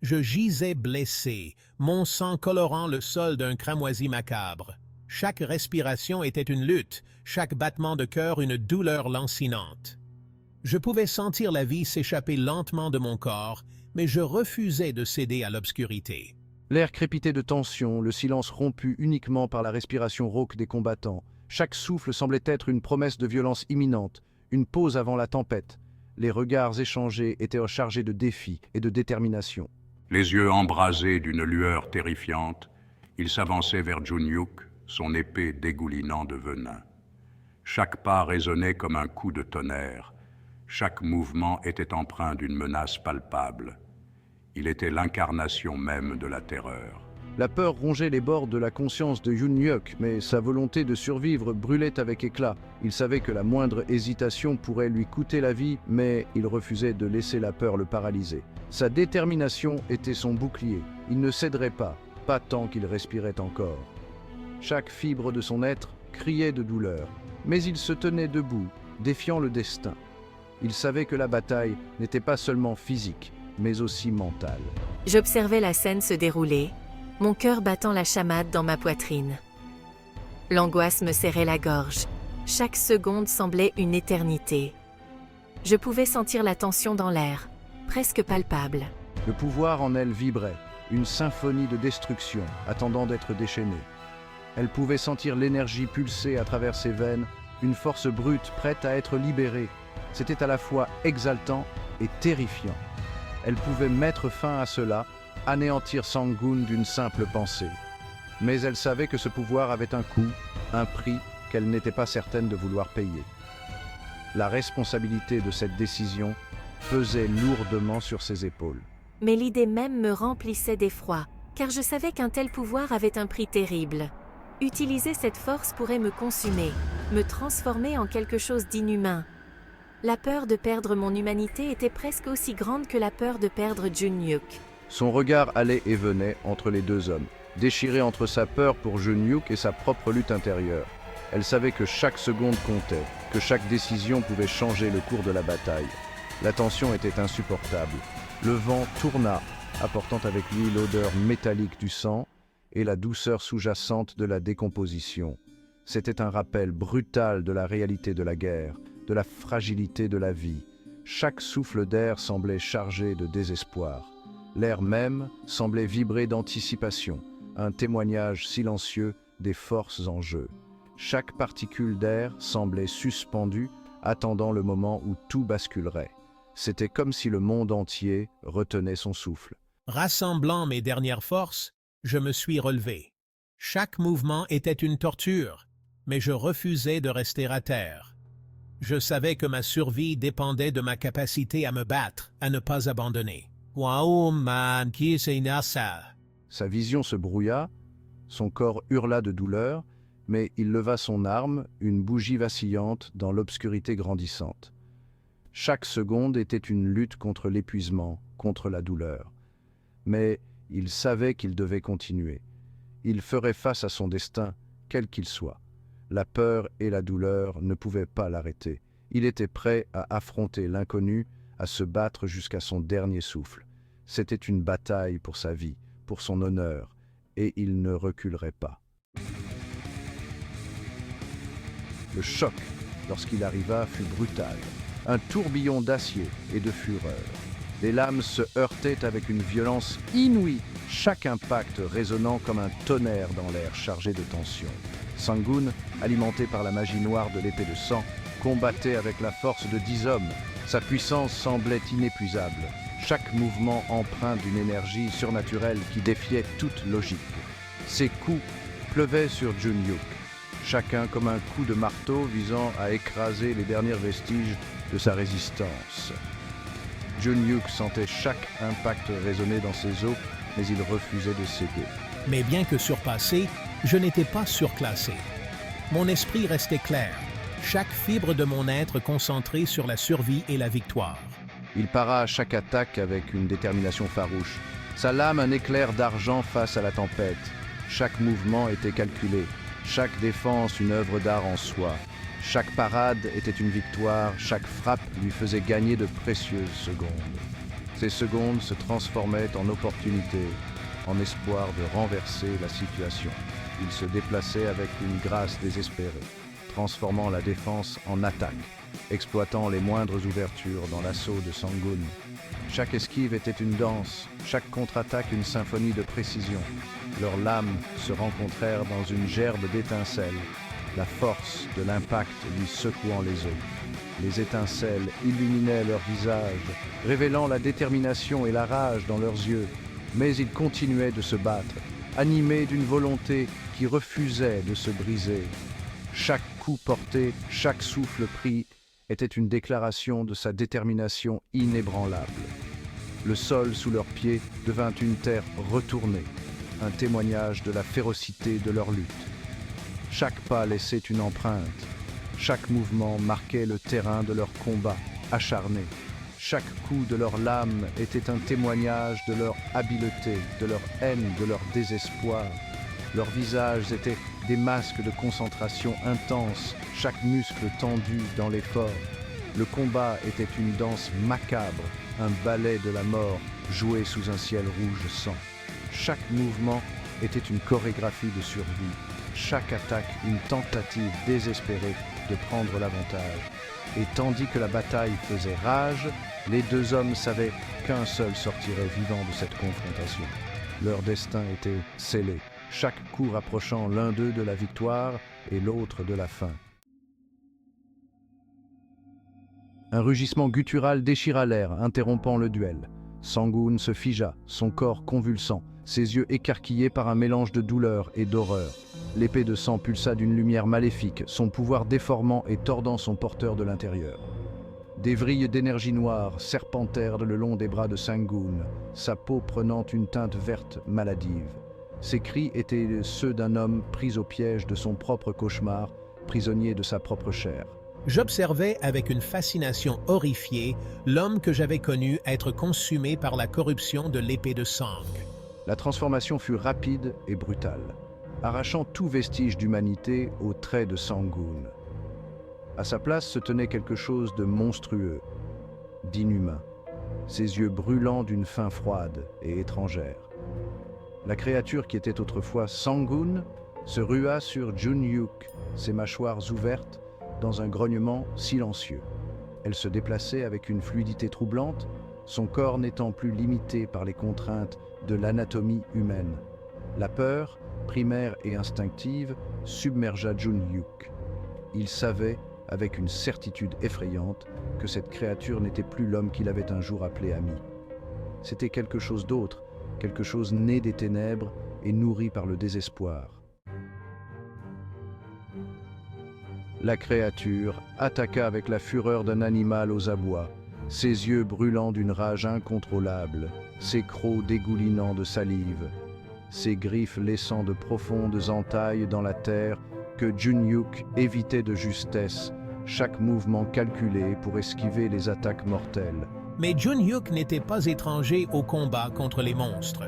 Je gisais blessé, mon sang colorant le sol d'un cramoisi macabre. Chaque respiration était une lutte, chaque battement de cœur une douleur lancinante. Je pouvais sentir la vie s'échapper lentement de mon corps, mais je refusais de céder à l'obscurité. L'air crépitait de tension, le silence rompu uniquement par la respiration rauque des combattants. Chaque souffle semblait être une promesse de violence imminente, une pause avant la tempête. Les regards échangés étaient chargés de défis et de détermination. Les yeux embrasés d'une lueur terrifiante, il s'avançait vers Junyuk, son épée dégoulinant de venin. Chaque pas résonnait comme un coup de tonnerre. Chaque mouvement était empreint d'une menace palpable. Il était l'incarnation même de la terreur. La peur rongeait les bords de la conscience de Junyuk, mais sa volonté de survivre brûlait avec éclat. Il savait que la moindre hésitation pourrait lui coûter la vie, mais il refusait de laisser la peur le paralyser. Sa détermination était son bouclier. Il ne céderait pas tant qu'il respirait encore. Chaque fibre de son être criait de douleur, mais il se tenait debout, défiant le destin. Il savait que la bataille n'était pas seulement physique, mais aussi mentale. J'observais la scène se dérouler, mon cœur battant la chamade dans ma poitrine. L'angoisse me serrait la gorge. Chaque seconde semblait une éternité. Je pouvais sentir la tension dans l'air, presque palpable. Le pouvoir en elle vibrait, une symphonie de destruction attendant d'être déchaînée. Elle pouvait sentir l'énergie pulser à travers ses veines, une force brute prête à être libérée. C'était à la fois exaltant et terrifiant. Elle pouvait mettre fin à cela, anéantir Sangun d'une simple pensée. Mais elle savait que ce pouvoir avait un coût, un prix qu'elle n'était pas certaine de vouloir payer. La responsabilité de cette décision pesait lourdement sur ses épaules. Mais l'idée même me remplissait d'effroi, car je savais qu'un tel pouvoir avait un prix terrible. Utiliser cette force pourrait me consumer, me transformer en quelque chose d'inhumain. La peur de perdre mon humanité était presque aussi grande que la peur de perdre Junyuk. Son regard allait et venait entre les deux hommes, déchiré entre sa peur pour Junyuk et sa propre lutte intérieure. Elle savait que chaque seconde comptait, que chaque décision pouvait changer le cours de la bataille. La tension était insupportable. Le vent tourna, apportant avec lui l'odeur métallique du sang et la douceur sous-jacente de la décomposition. C'était un rappel brutal de la réalité de la guerre, de la fragilité de la vie. Chaque souffle d'air semblait chargé de désespoir. L'air même semblait vibrer d'anticipation, un témoignage silencieux des forces en jeu. Chaque particule d'air semblait suspendue, attendant le moment où tout basculerait. C'était comme si le monde entier retenait son souffle. Rassemblant mes dernières forces, je me suis relevé. Chaque mouvement était une torture, mais je refusais de rester à terre. Je savais que ma survie dépendait de ma capacité à me battre, à ne pas abandonner. Waouh, man, qui c'est ça? Sa vision se brouilla, son corps hurla de douleur, mais il leva son arme, une bougie vacillante dans l'obscurité grandissante. Chaque seconde était une lutte contre l'épuisement, contre la douleur. Mais il savait qu'il devait continuer. Il ferait face à son destin, quel qu'il soit. La peur et la douleur ne pouvaient pas l'arrêter. Il était prêt à affronter l'inconnu, à se battre jusqu'à son dernier souffle. C'était une bataille pour sa vie, pour son honneur, et il ne reculerait pas. Le choc, lorsqu'il arriva, fut brutal. Un tourbillon d'acier et de fureur. Les lames se heurtaient avec une violence inouïe, chaque impact résonnant comme un tonnerre dans l'air chargé de tension. Sangun, alimenté par la magie noire de l'épée de sang, combattait avec la force de 10 hommes. Sa puissance semblait inépuisable, chaque mouvement empreint d'une énergie surnaturelle qui défiait toute logique. Ses coups pleuvaient sur Junyuk, chacun comme un coup de marteau visant à écraser les derniers vestiges de sa résistance. Junyuk sentait chaque impact résonner dans ses os, mais il refusait de céder. Mais bien que surpassé, je n'étais pas surclassé. Mon esprit restait clair, chaque fibre de mon être concentrée sur la survie et la victoire. Il para à chaque attaque avec une détermination farouche. Sa lame un éclair d'argent face à la tempête. Chaque mouvement était calculé, chaque défense une œuvre d'art en soi. Chaque parade était une victoire, chaque frappe lui faisait gagner de précieuses secondes. Ces secondes se transformaient en opportunités, en espoir de renverser la situation. Il se déplaçait avec une grâce désespérée, transformant la défense en attaque, exploitant les moindres ouvertures dans l'assaut de Sangoon. Chaque esquive était une danse, chaque contre-attaque une symphonie de précision. Leurs lames se rencontrèrent dans une gerbe d'étincelles, la force de l'impact lui secouant les os. Les étincelles illuminaient leurs visages, révélant la détermination et la rage dans leurs yeux. Mais ils continuaient de se battre, animés d'une volonté qui refusait de se briser. Chaque coup porté, chaque souffle pris était une déclaration de sa détermination inébranlable. Le sol sous leurs pieds devint une terre retournée, un témoignage de la férocité de leur lutte. Chaque pas laissait une empreinte, chaque mouvement marquait le terrain de leur combat acharné. Chaque coup de leur lame était un témoignage de leur habileté, de leur haine, de leur désespoir. Leurs visages étaient des masques de concentration intense, chaque muscle tendu dans l'effort. Le combat était une danse macabre, un ballet de la mort joué sous un ciel rouge sang. Chaque mouvement était une chorégraphie de survie, chaque attaque une tentative désespérée de prendre l'avantage. Et tandis que la bataille faisait rage, les deux hommes savaient qu'un seul sortirait vivant de cette confrontation. Leur destin était scellé, chaque coup rapprochant l'un d'eux de la victoire et l'autre de la fin. Un rugissement guttural déchira l'air, interrompant le duel. Sangoon se figea, son corps convulsant, ses yeux écarquillés par un mélange de douleur et d'horreur. L'épée de sang pulsa d'une lumière maléfique, son pouvoir déformant et tordant son porteur de l'intérieur. Des vrilles d'énergie noire serpentèrent le long des bras de Sangoon, sa peau prenant une teinte verte maladive. Ses cris étaient ceux d'un homme pris au piège de son propre cauchemar, prisonnier de sa propre chair. J'observais avec une fascination horrifiée l'homme que j'avais connu être consumé par la corruption de l'épée de sang. La transformation fut rapide et brutale, arrachant tout vestige d'humanité aux traits de Sangoon. À sa place se tenait quelque chose de monstrueux, d'inhumain, ses yeux brûlants d'une faim froide et étrangère. La créature qui était autrefois Sangoon se rua sur Jun-Hyuk, ses mâchoires ouvertes, dans un grognement silencieux. Elle se déplaçait avec une fluidité troublante, son corps n'étant plus limité par les contraintes de l'anatomie humaine. La peur, primaire et instinctive, submergea Jun-Hyuk. Il savait, avec une certitude effrayante, que cette créature n'était plus l'homme qu'il avait un jour appelé ami. C'était quelque chose d'autre, quelque chose né des ténèbres et nourri par le désespoir. La créature attaqua avec la fureur d'un animal aux abois, ses yeux brûlants d'une rage incontrôlable, ses crocs dégoulinant de salive, ses griffes laissant de profondes entailles dans la terre que Jun-Hyuk évitait de justesse, chaque mouvement calculé pour esquiver les attaques mortelles. Mais Jun-Hyuk n'était pas étranger au combat contre les monstres.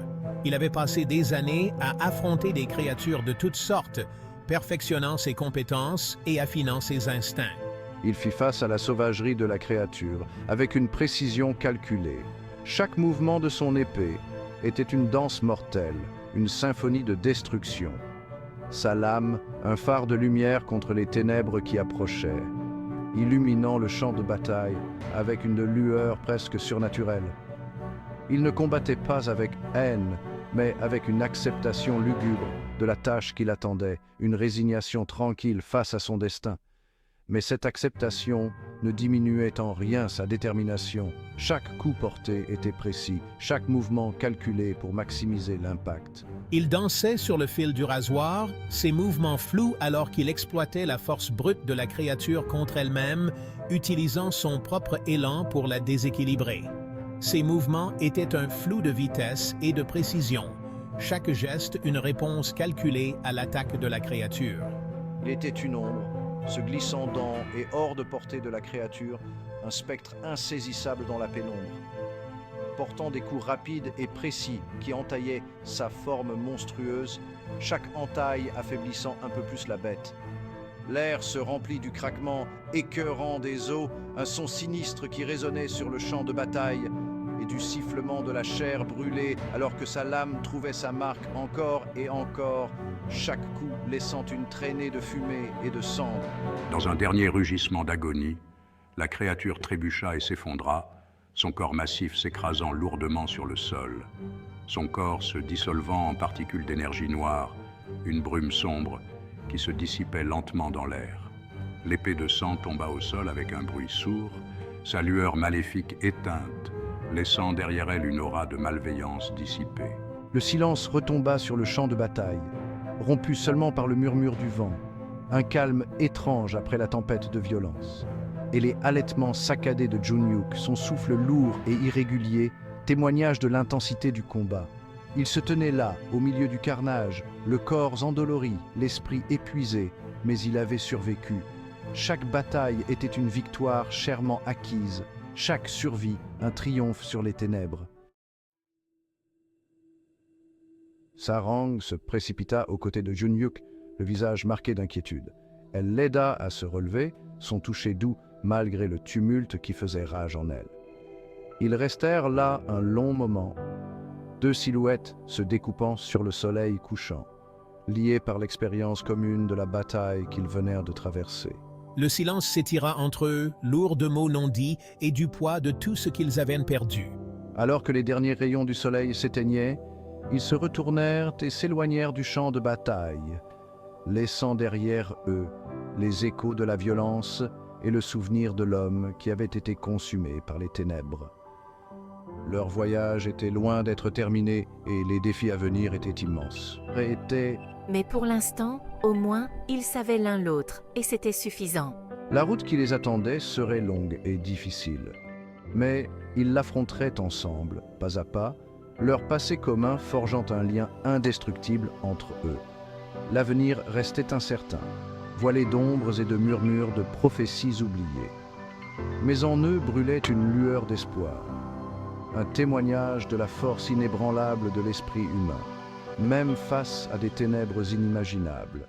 Il avait passé des années à affronter des créatures de toutes sortes, perfectionnant ses compétences et affinant ses instincts. Il fit face à la sauvagerie de la créature avec une précision calculée. Chaque mouvement de son épée était une danse mortelle, une symphonie de destruction. Sa lame, un phare de lumière contre les ténèbres qui approchaient, illuminant le champ de bataille avec une lueur presque surnaturelle. Il ne combattait pas avec haine, mais avec une acceptation lugubre de la tâche qui l'attendait, une résignation tranquille face à son destin. Mais cette acceptation ne diminuait en rien sa détermination. Chaque coup porté était précis, chaque mouvement calculé pour maximiser l'impact. Il dansait sur le fil du rasoir, ses mouvements flous alors qu'il exploitait la force brute de la créature contre elle-même, utilisant son propre élan pour la déséquilibrer. Ses mouvements étaient un flou de vitesse et de précision, chaque geste une réponse calculée à l'attaque de la créature. Il était une ombre, se glissant dans et hors de portée de la créature, un spectre insaisissable dans la pénombre, portant des coups rapides et précis qui entaillaient sa forme monstrueuse, chaque entaille affaiblissant un peu plus la bête. L'air se remplit du craquement écœurant des os, un son sinistre qui résonnait sur le champ de bataille. et du sifflement de la chair brûlée alors que sa lame trouvait sa marque encore et encore, chaque coup laissant une traînée de fumée et de cendres. Dans un dernier rugissement d'agonie, la créature trébucha et s'effondra, son corps massif s'écrasant lourdement sur le sol, son corps se dissolvant en particules d'énergie noire, une brume sombre qui se dissipait lentement dans l'air. L'épée de sang tomba au sol avec un bruit sourd, sa lueur maléfique éteinte, laissant derrière elle une aura de malveillance dissipée. Le silence retomba sur le champ de bataille, rompu seulement par le murmure du vent, un calme étrange après la tempête de violence. Et les halètements saccadés de Junhyuk, son souffle lourd et irrégulier, témoignage de l'intensité du combat. Il se tenait là, au milieu du carnage, le corps endolori, l'esprit épuisé, mais il avait survécu. Chaque bataille était une victoire chèrement acquise, chaque survie un triomphe sur les ténèbres. Sarang se précipita aux côtés de Junhyuk, le visage marqué d'inquiétude. Elle l'aida à se relever, son toucher doux malgré le tumulte qui faisait rage en elle. Ils restèrent là un long moment, deux silhouettes se découpant sur le soleil couchant, liées par l'expérience commune de la bataille qu'ils venèrent de traverser. Le silence s'étira entre eux, lourd de mots non dits et du poids de tout ce qu'ils avaient perdu. Alors que les derniers rayons du soleil s'éteignaient, ils se retournèrent et s'éloignèrent du champ de bataille, laissant derrière eux les échos de la violence et le souvenir de l'homme qui avait été consumé par les ténèbres. Leur voyage était loin d'être terminé et les défis à venir étaient immenses. Mais pour l'instant, au moins, ils savaient l'un l'autre, et c'était suffisant. La route qui les attendait serait longue et difficile. Mais ils l'affronteraient ensemble, pas à pas, leur passé commun forgeant un lien indestructible entre eux. L'avenir restait incertain, voilé d'ombres et de murmures de prophéties oubliées. Mais en eux brûlait une lueur d'espoir, un témoignage de la force inébranlable de l'esprit humain, même face à des ténèbres inimaginables.